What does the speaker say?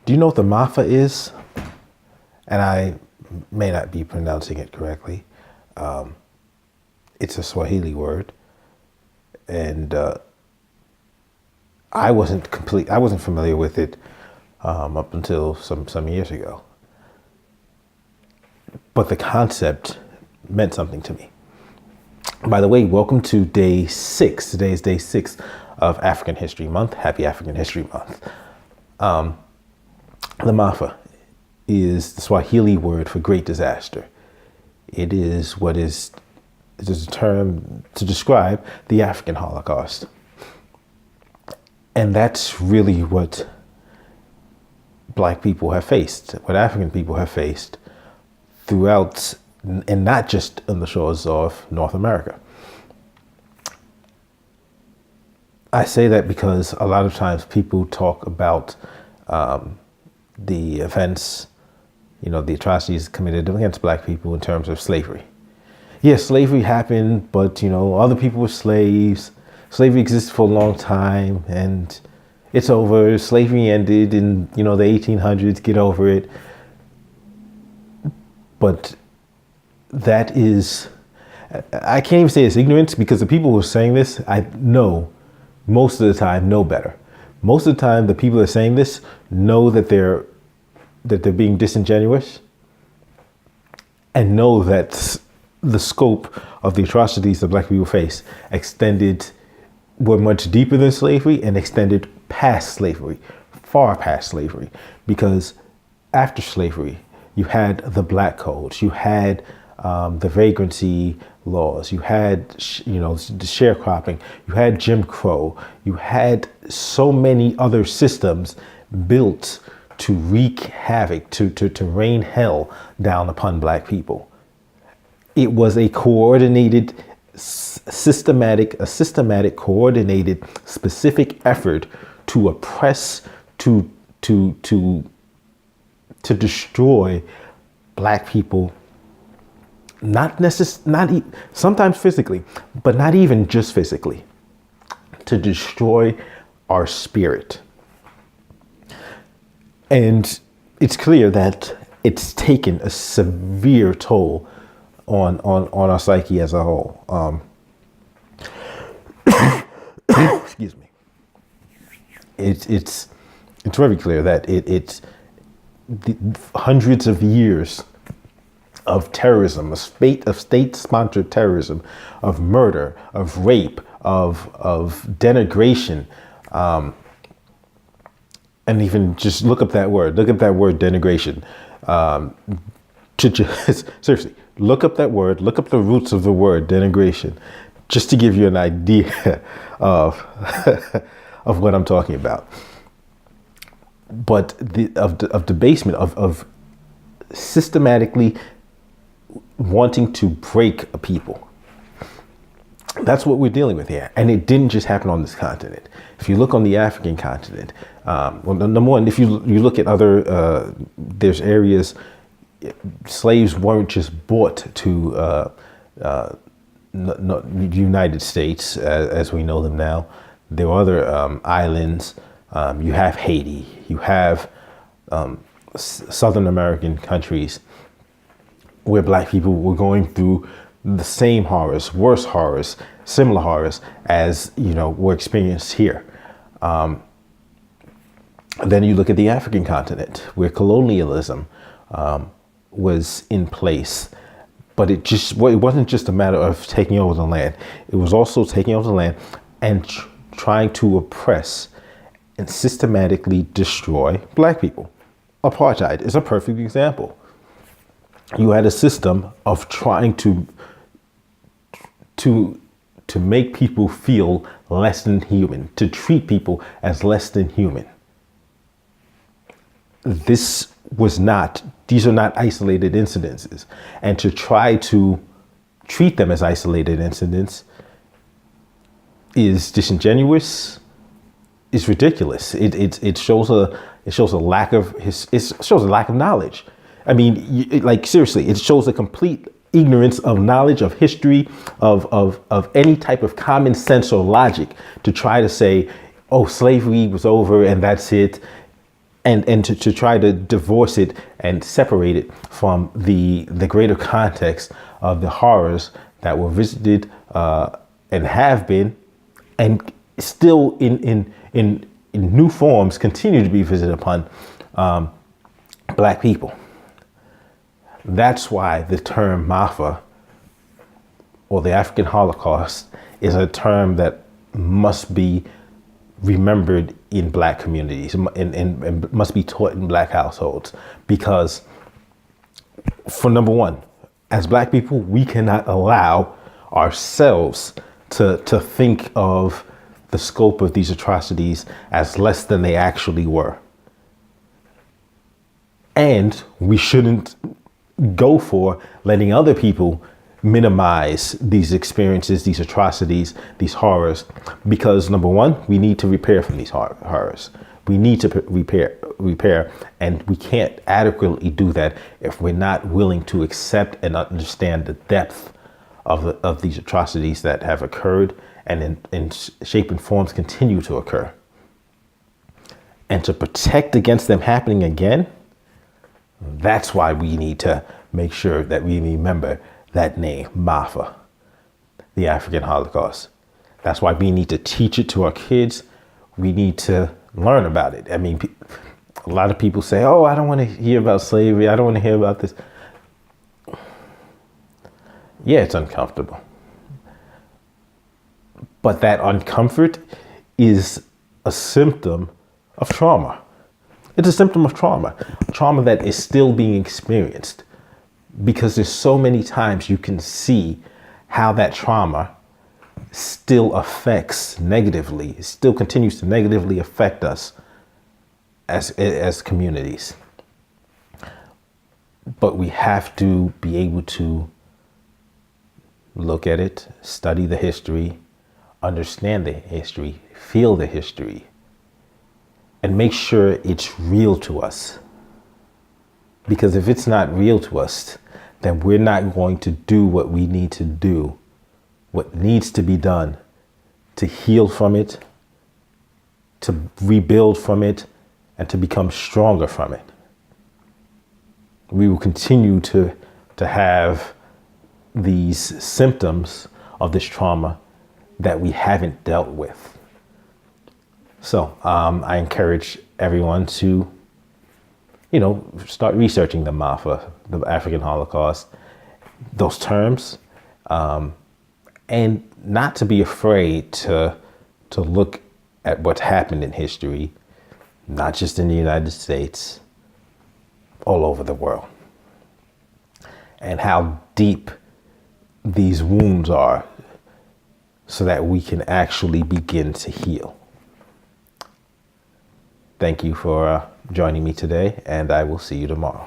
Do you know what the Maafa is? And I may not be pronouncing it correctly. It's a Swahili word, and I wasn't familiar with it up until some years ago. But the concept meant something to me. By the way, welcome to day 6. Today is day 6 of African History Month. Happy African History Month. The Maafa is the Swahili word for great disaster. It is a term to describe the African Holocaust. And that's really what Black people have faced, what African people have faced throughout, and not just on the shores of North America. I say that because a lot of times people talk about the events, the atrocities committed against Black people in terms of slavery. Yes, slavery happened, but other people were slaves. Slavery existed for a long time, and it's over. Slavery ended in the 1800s. Get over it. But that is, I can't even say it's ignorance, because the people who are saying this, I know most of the time know better. Most of the time, the people that are saying this know that they're being disingenuous, and know that the scope of the atrocities that Black people face were much deeper than slavery and extended past slavery, far past slavery. Because after slavery, you had the Black codes, you had the vagrancy laws, you had the sharecropping, you had Jim Crow, you had so many other systems built to wreak havoc, to rain hell down upon Black people. It was a coordinated, systematic, coordinated, specific effort to oppress, to destroy Black people, sometimes physically, but not even just physically, to destroy our spirit. And it's clear that it's taken a severe toll on our psyche as a whole. Excuse me. It's very clear that it's the hundreds of years of terrorism, of state-sponsored terrorism, of murder, of rape, of denigration, and even just look up that word denigration. Seriously, look up that word, look up the roots of the word denigration, just to give you an idea of of what I'm talking about. But of debasement, of systematically wanting to break a people. That's what we're dealing with here. And it didn't just happen on this continent. If you look on the African continent, number one, if you look at other, there's areas, slaves weren't just brought to United States as we know them now. There were other islands. You have Haiti. You have Southern American countries where Black people were going through the same horrors, worse horrors, similar horrors as were experienced here. Then you look at the African continent, where colonialism was in place, but it wasn't just a matter of taking over the land. It was also taking over the land and trying to oppress and systematically destroy Black people. Apartheid is a perfect example. You had a system of trying to make people feel less than human, to treat people as less than human. These are not isolated incidences. And to try to treat them as isolated incidents is disingenuous, is ridiculous. It shows a lack of knowledge. I mean, seriously, it shows a complete ignorance of knowledge, of history, of any type of common sense or logic to try to say, oh, slavery was over and that's it. and to try to divorce it and separate it from the greater context of the horrors that were visited and have been and still in new forms continue to be visited upon Black people. That's why the term Maafa, or the African Holocaust, is a term that must be remembered in Black communities and must be taught in Black households. Because, for number one, as Black people, we cannot allow ourselves to think of the scope of these atrocities as less than they actually were. And we shouldn't go for letting other people minimize these experiences, these atrocities, these horrors, because number one, we need to repair from these horrors. We need to repair, and we can't adequately do that if we're not willing to accept and understand the depth of these atrocities that have occurred and in shape and forms continue to occur. And to protect against them happening again, that's why we need to make sure that we remember that name, Maafa, the African Holocaust. That's why we need to teach it to our kids. We need to learn about it. I mean, a lot of people say, oh, I don't want to hear about slavery. I don't want to hear about this. Yeah, it's uncomfortable. But that uncomfort is a symptom of trauma. It's a symptom of trauma that is still being experienced, because there's so many times you can see how that trauma still affects negatively, it still continues to negatively affect us as communities. But we have to be able to look at it, study the history, understand the history, feel the history, and make sure it's real to us. Because if it's not real to us, then we're not going to do what we need to do, what needs to be done to heal from it, to rebuild from it, and to become stronger from it. We will continue to have these symptoms of this trauma that we haven't dealt with. So I encourage everyone to, start researching the Maafa, the African Holocaust, those terms, and not to be afraid to look at what's happened in history, not just in the United States, all over the world, and how deep these wounds are, so that we can actually begin to heal. Thank you for joining me today, and I will see you tomorrow.